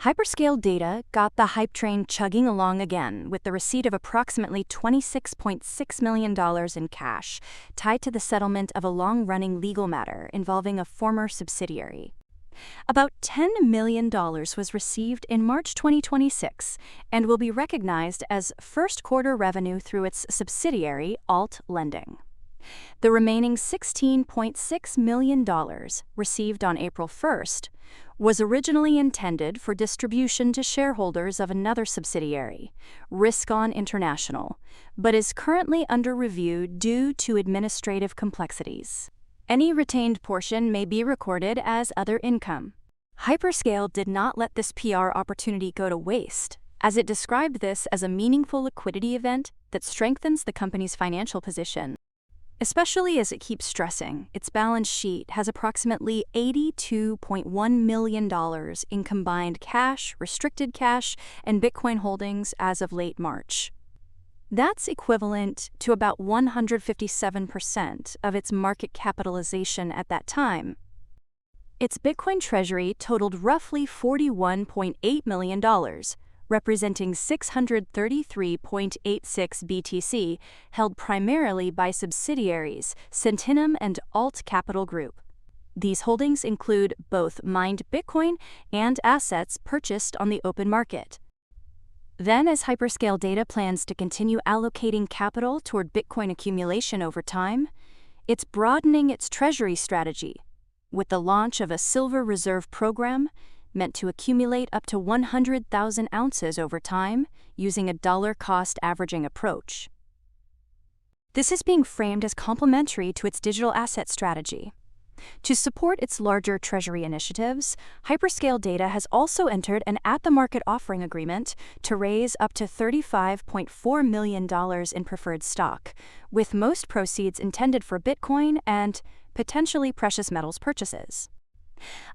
Hyperscale data got the hype train chugging along again with the receipt of approximately $26.6 million in cash tied to the settlement of a long-running legal matter involving a former subsidiary. About $10 million was received in March 2026 and will be recognized as first-quarter revenue through its subsidiary, Alt Lending. The remaining $16.6 million, received on April 1st, was originally intended for distribution to shareholders of another subsidiary, Risk-On International, but is currently under review due to administrative complexities. Any retained portion may be recorded as other income. Hyperscale did not let this PR opportunity go to waste, as it described this as a meaningful liquidity event that strengthens the company's financial position. Especially as it keeps stressing, its balance sheet has approximately $82.1 million in combined cash, restricted cash, and Bitcoin holdings as of late March. That's equivalent to about 157% of its market capitalization at that time. Its Bitcoin treasury totaled roughly $41.8 million, representing 633.86 BTC, held primarily by subsidiaries Centenum and Alt Capital Group. These holdings include both mined Bitcoin and assets purchased on the open market. Then, as Hyperscale Data plans to continue allocating capital toward Bitcoin accumulation over time, it's broadening its treasury strategy with the launch of a silver reserve program meant to accumulate up to 100,000 ounces over time using a dollar-cost averaging approach. This is being framed as complementary to its digital asset strategy. To support its larger treasury initiatives, Hyperscale Data has also entered an at-the-market offering agreement to raise up to $35.4 million in preferred stock, with most proceeds intended for Bitcoin and potentially precious metals purchases.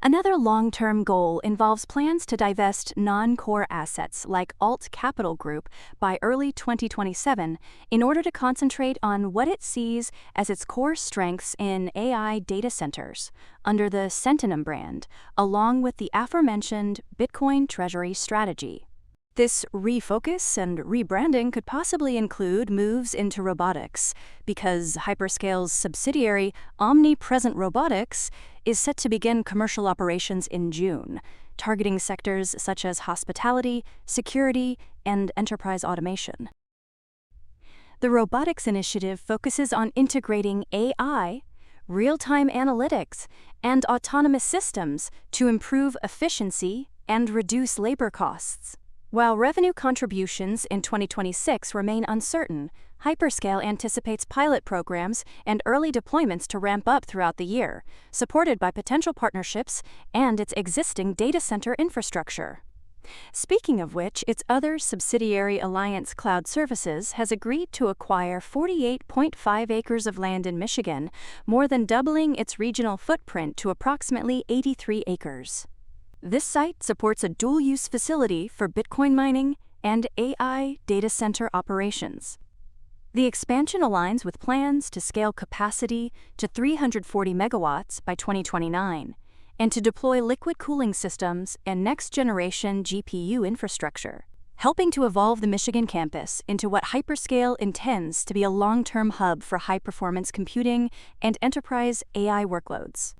Another long-term goal involves plans to divest non-core assets like Alt Capital Group by early 2027 in order to concentrate on what it sees as its core strengths in AI data centers under the Centenum brand, along with the aforementioned Bitcoin treasury strategy. This refocus and rebranding could possibly include moves into robotics, because Hyperscale's subsidiary Omnipresent Robotics is set to begin commercial operations in June, targeting sectors such as hospitality, security, and enterprise automation. The robotics initiative focuses on integrating AI, real-time analytics, and autonomous systems to improve efficiency and reduce labor costs. While revenue contributions in 2026 remain uncertain, Hyperscale anticipates pilot programs and early deployments to ramp up throughout the year, supported by potential partnerships and its existing data center infrastructure. Speaking of which, its other subsidiary Alliance Cloud Services has agreed to acquire 48.5 acres of land in Michigan, more than doubling its regional footprint to approximately 83 acres. This site supports a dual-use facility for Bitcoin mining and AI data center operations. The expansion aligns with plans to scale capacity to 340 megawatts by 2029 and to deploy liquid cooling systems and next-generation GPU infrastructure, helping to evolve the Michigan campus into what Hyperscale intends to be a long-term hub for high-performance computing and enterprise AI workloads.